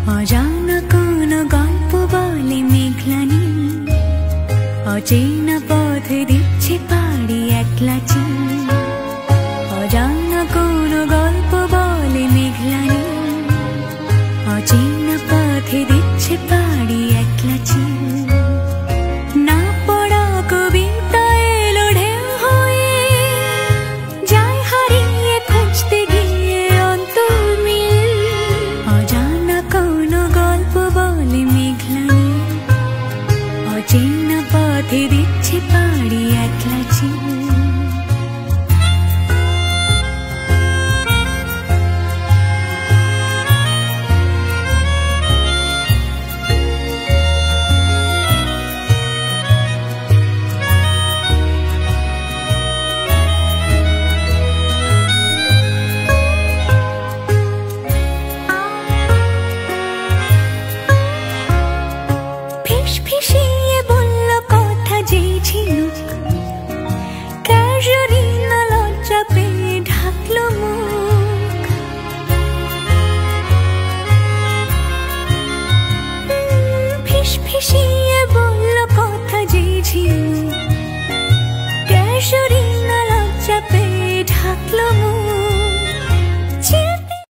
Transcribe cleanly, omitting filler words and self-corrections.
অজানা কোনো গল্প বলে মেঘলা নীল, অচেনা পথে দিচ্ছে পাড়ি একলা চিল। অজানা কোনো গল্প বলে মেঘলা নীল, অচেনা পথে দিচ্ছে পাড়ি